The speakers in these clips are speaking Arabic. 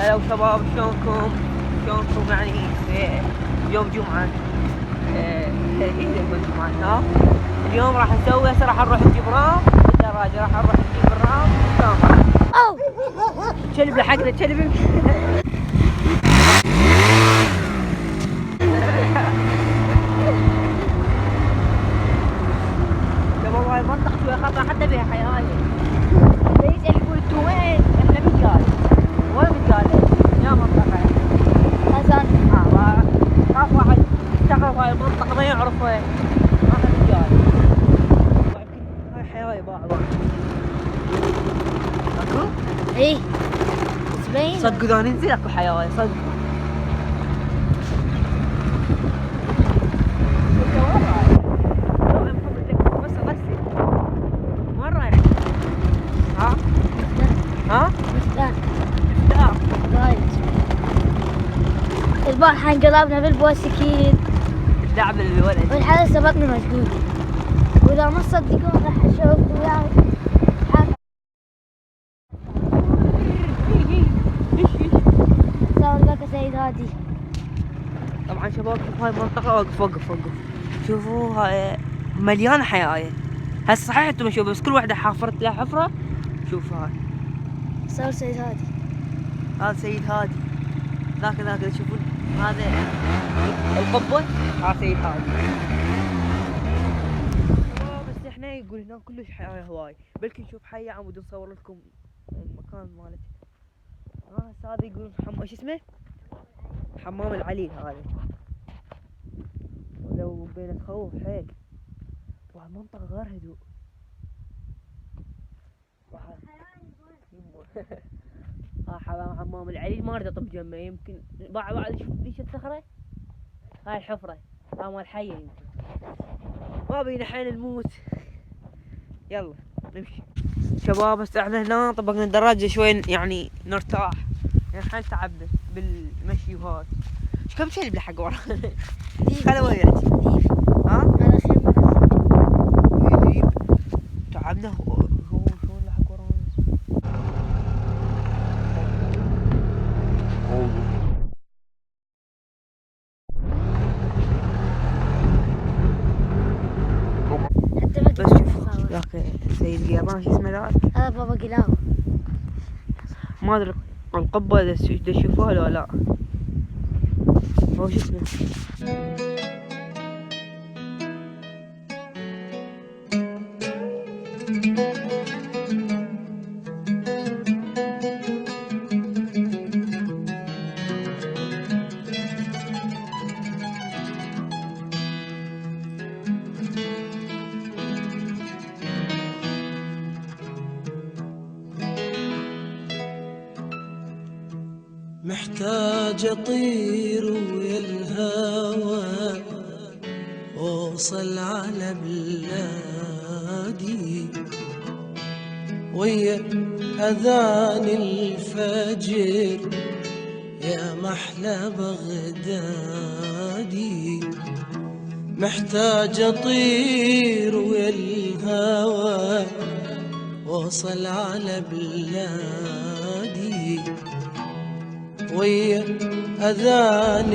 هلا وشباب، شلونكم يعني في يوم جمعة. جمعة اليوم راح نسوي هسه، راح نروح نجيب رام بالدراجة، راح نروح نجيب الرام والكاميرا. كلب لحقنا كلب. شباب هاي المنطقة شوية خطر حتى بيها حياية. يسأل يقول انتو وين؟ احنا بالجاي. وين بالجاي؟ يا منطقة حسن. خاف واحد يستغرب هاي المنطقة ما يعرف وين. احنا بالجاي. هاي حياية باع. اكو؟ ايه تبين صدق اذا ننزل اكو حياية صدق. وين رايح؟ ها؟ مفتاح لا رايد. البارحة انقلبنا بالبوسكين دعم الولد. والحارس سبقنا مشغول، واذا ما تصدقون راح اشوف وياي صار لك سيد هادي. طبعا شباب شوفوا هاي المنطقة، وقف شوفوا هاي مليانة حياية. هسه صحيح انتم شوفوا بس كل واحدة حافرت لها حفرة. شوفوا هاي صار سيد هادي. هذا سيد هادي، ذاك تشوفون هذا القبة، هذا سيد هادي. بس احنا يقول هنا كلش حياة هواي، بلكي نشوف حي عمود نصور لكم المكان مالته. هسه هذا يقول ايش اسمه؟ حمام العليل هذا. ولو بين تخوف حيل، والمنطقة غير هدوء. حمام العليل ما اريد اطب جنبه، يمكن بعد ليش الصخرة هاي الحفرة، هاي مال حية يمكن ما بينا حين نموت. يلا نمشي شباب. هسه احنا هنا طبقنا الدراجة شوي يعني نرتاح، يعني حيل تعبنا بالمشي وهاي. ايش كم شيء بلحق ورا؟ خلي وياك. ها؟ تعبنا. هو شلون لحق ورانا؟ بس شوف ذاك سيد قيران، شو اسمه ذاك؟ هذا بابا قلاوة. ما ادري القبة اذا تشوفوها لو لا. هو شو اسمه؟ محتاج اطير ويا الهوى اوصل على بلادي، ويا اذان الفجر يا محلى بغدادي. محتاج اطير ويا الهوى اوصل على بلادي، ويا اذان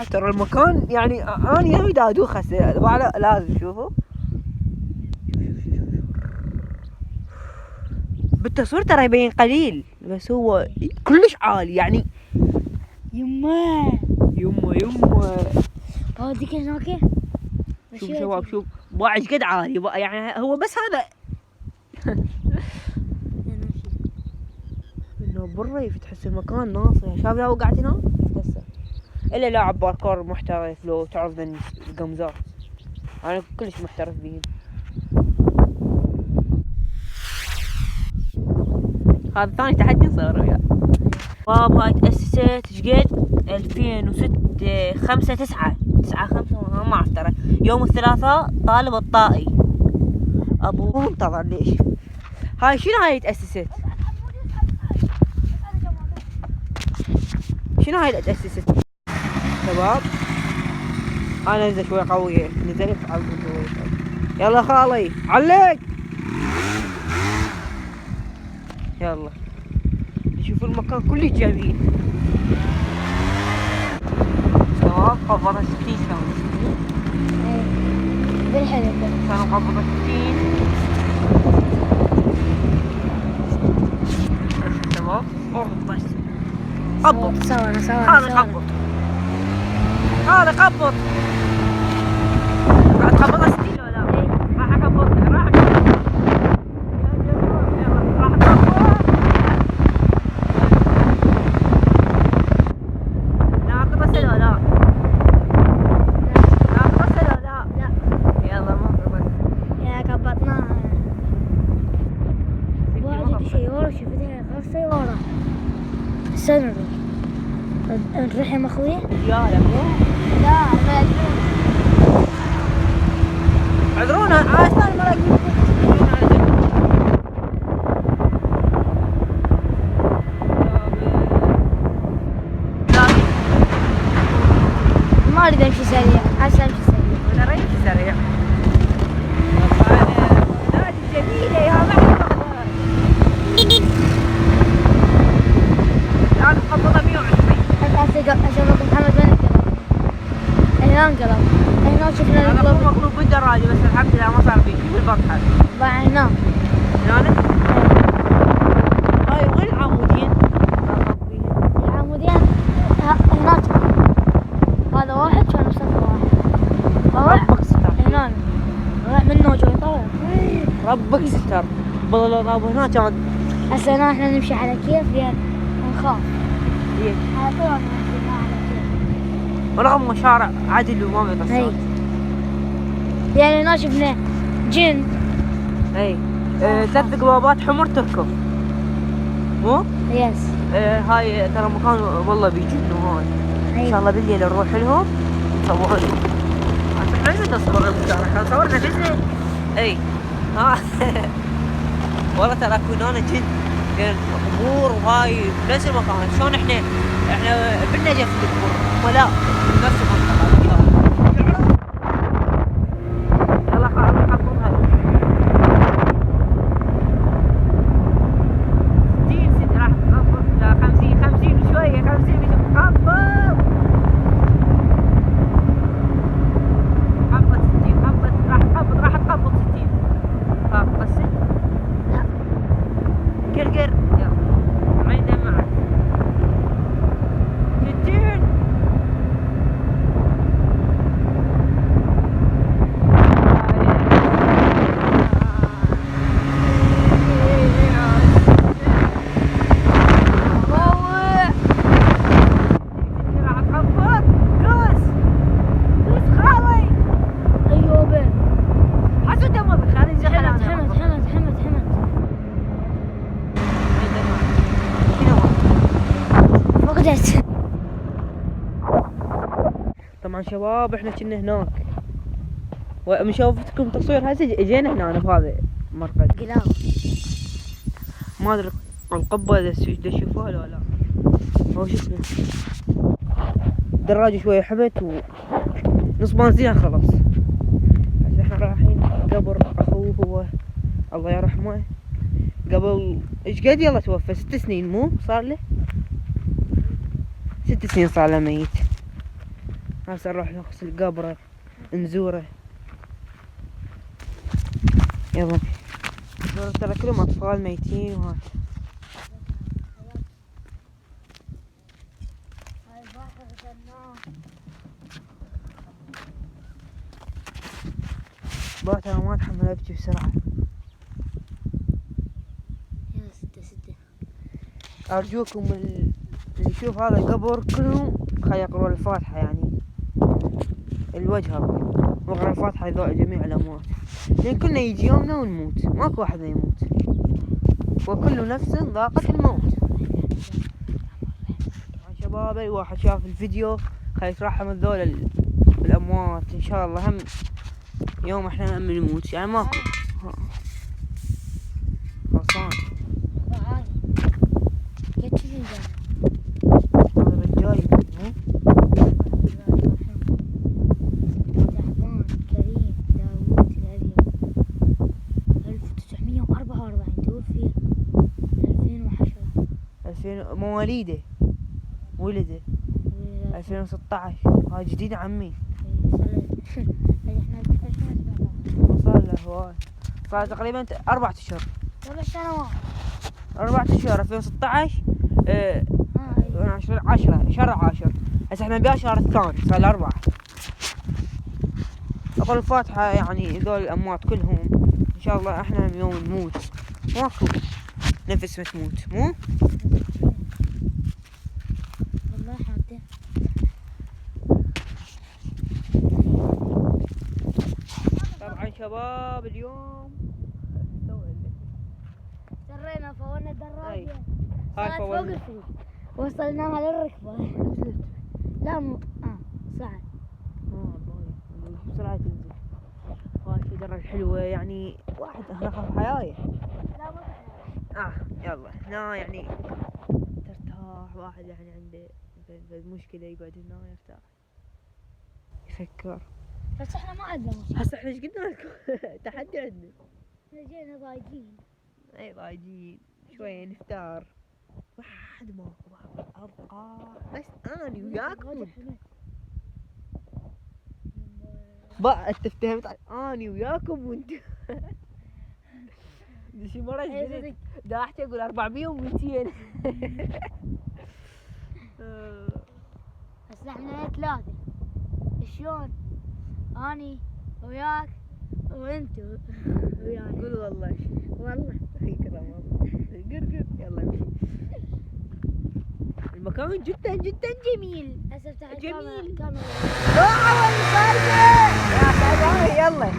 ترى المكان يعني اني اريد ادوخ هسه لازم شوفوا بالتصوير ترى يبين قليل، بس هو كلش عالي يعني. يما يما اوديك هناك. شوف شباب، شوف باع ايش قد عالي يعني. هو بس هذا انه بالريف تحس المكان ناصر. شايف لو وقعت هنا تكسر. الا لاعب باركور محترف لو تعرف ذن القمزات، انا كلش محترف بيهم. هذا ثاني تحدي صار وياه باب. هاي تأسست شقد 2006 5 9 ما اعرف ترى. يوم الثلاثاء طالب الطائي ابو منتظر. ليش هاي شنو هاي تأسست؟ شنو هاي اللي تأسست شباب؟ انا نزل شوي قوية، نزلت على شوي. يلا خالي علق. يلا نشوف شوف المكان كله جميل. تمام قبضة 60 كانوا. ايه بالحلم كانوا قبضة 60. تمام قبض بس. قبض. صورنا هذا قبض. هذا قبض. بعد قبضة 60 ولا لا؟ راح اقبضها راح اقبضها. راح اقبضها. ناقص ولا لا؟ ناقص ولا لا؟ لا يلا ما قبض. يا قبضناها. واجد سيارة شفتها غير سيارة. استنى نروح يا اخوي. يا مو لا ما أدري. عذرونا عشان ما راكبين. ما اريد امشي سريع، هسه امشي سريع. انا ريت سريع. نادي جميلة يا معي. الآن مقبضة 120. هسه اشوفك محمد وين انقلب؟ هنا انقلب. هنا شفنا هذا مو الانقلاب. مقلوب بالدراجة بس الحمد لله ما صار فيه بالبطحة. بعد هنا. هنا هاي وين العمودين؟ العمودين هناك. هذا واحد كان بصف واحد. ربك ستر. هنا راح منه جوي طالع. ربك ستر. والله لو طابوا هنا كان. هسه هنا احنا نمشي على كيف لان نخاف. ليش؟ على طول نمشي هنا على كيف. رغم شارع عدل وما هي. بيقصر. يعني هنا شفنا جن. اي 3 قبابات حمر تركب. مو؟ يس. هاي ترى مكان والله بيجنوا هاي. ان شاء الله بالليل نروح لهم نصور لهم. احنا لازم نصور المكان، احنا صورنا جزء. اي ها والله ترى كنا جن بين القبور وهاي بنفس المكان. شلون احنا بالنجف القبور هم لا نفس المنطقة. يلا خلاص نحطهم هاي 60 راح نقبض. لا 50 وشوية 50 قبض. قبض 60 قبض راح تقبض 60. خلاص قسم. لا. قرقر يلا عين دمعت 60. راح تقبض. دوس خالي. ايوه بين. حسوا دمه بالخارج زي حمد حلاوة. حمد حمد حمد حمد. فقدت. طبعا شباب احنا كنا هناك ومشوفتكم تصوير هسه اجينا هنا بهذا المرقد. قلاو. ما ادري القبه اذا تشوفوها ولا لا. هو شفنا دراجة شوية حمت ونص بنزين خلاص. هسه احنا رايحين قبر اخوه هو الله يرحمه. قبل ايش قد يلا توفى 6 سنين مو صار له 6 سنين صار له ميت. هسه نروح نغسل قبره نزوره. يلا ترى كلهم اطفال ميتين وهاي. بات انا ما اتحمل ابكي بسرعة. يا 6 ارجوكم اللي يشوف هذا القبر كلهم خلي يقروا الفاتحة يعني الوجه الله وقرا الفاتحة جميع الاموات لان كلنا يجي يومنا ونموت ماكو واحد ما يموت وكل نفس ذاقت الموت. شباب اي واحد شاف الفيديو خلي يترحم ذول الاموات ان شاء الله. هم يوم احنا هم نموت يعني ماكو خلصان. هذا الرجال مو تعبان كريم داوود الأبيض 1944 توفي 2010. مواليده ولده 2016. هاي جديد عمي. ما صار له هواي، صار تقريبا 4 أشهر. 4 سنوات. 4 أشهر 2016. 10 شهر 10. هسه احنا بيا شهر الثاني، صار له 4. اقول الفاتحة يعني ذول الاموات كلهم ان شاء الله احنا يوم نموت ماكو نفس ما تموت مو. والله حاطين. طبعا شباب اليوم سرينا فورنا الدراجة. هاي صعد فوق فوق الفيل. وصلناها للركبة. لا صعد. بسرعة تنزل. هاي الشجرة الحلوة يعني واحد انا اخاف حياي. لا ما يلا هنا يعني ترتاح واحد يعني عنده مشكلة يقعد هنا يرتاح يفكر. بس احنا ما عندنا مشكلة. هسه احنا ايش قلنا لكم؟ تحدي عندنا. احنا جينا ضايقين. اي ضايجين شوية نفتار. واحد ماكو ابقى بس اني وياكم. بقى انت افتهمت اني وياكم وانت. شي مرة جديد داحتي اقول 400 و200. بس احنا 3. شلون؟ اني وياك وانتو ويانا. قول والله. والله كرم والله. قر يلا امشي. المكان جدا جدا جميل. هسه افتح جميل. الكاميرا. يا يلا.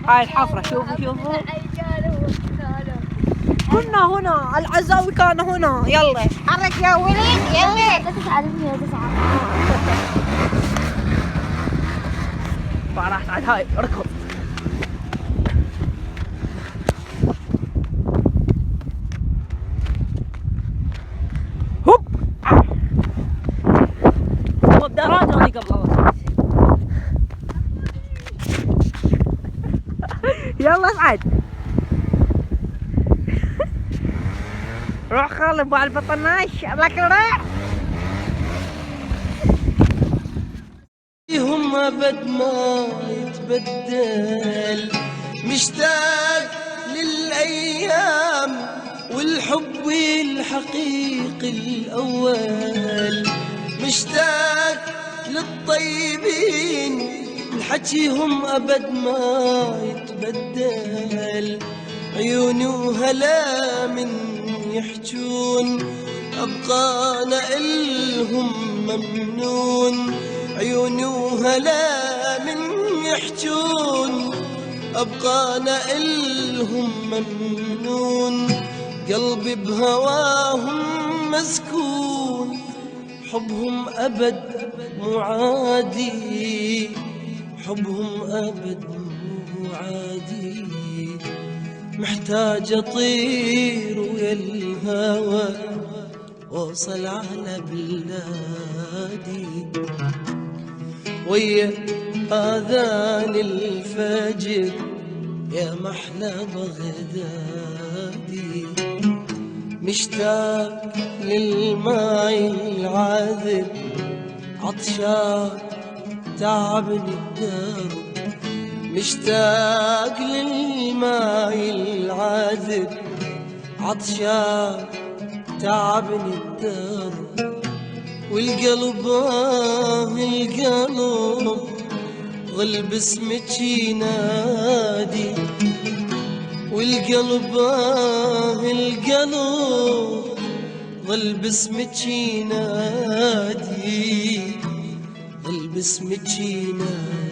هاي الحفرة شوفوا. كنا هنا العزاوي كان هنا. يلا حرك يا وليد يلا. 9 راح تعال هاي اركض. هوب دراجة هذي قبل أول. يلا اصعد. روح خالد ابو البطناش لك راح. هم ابد ما يتبدل، مشتاق للايام والحب الحقيقي الاول، مشتاق للطيبين حكيهم ابد ما يتبدل، عيوني وهلا من يحجون ابقى انا الهم ممنون، عيوني وهلا من يحجون ابقى انا الهم ممنون، قلبي بهواهم مسكون حبهم ابد مو عادي، حبهم ابد مو عادي، محتاج اطير ويا الهوى واوصل على بلادي، ويا اذان الفجر يا محلى بغدادي، مشتاق للماء العذب عطشان تعبني الدرب، مشتاق للماء العذب عطشان تعبني الدرب، والقلب القلب ظل باسمك ينادي، والقلب القلب ظل باسمك ينادي، ظل باسمك ينادي.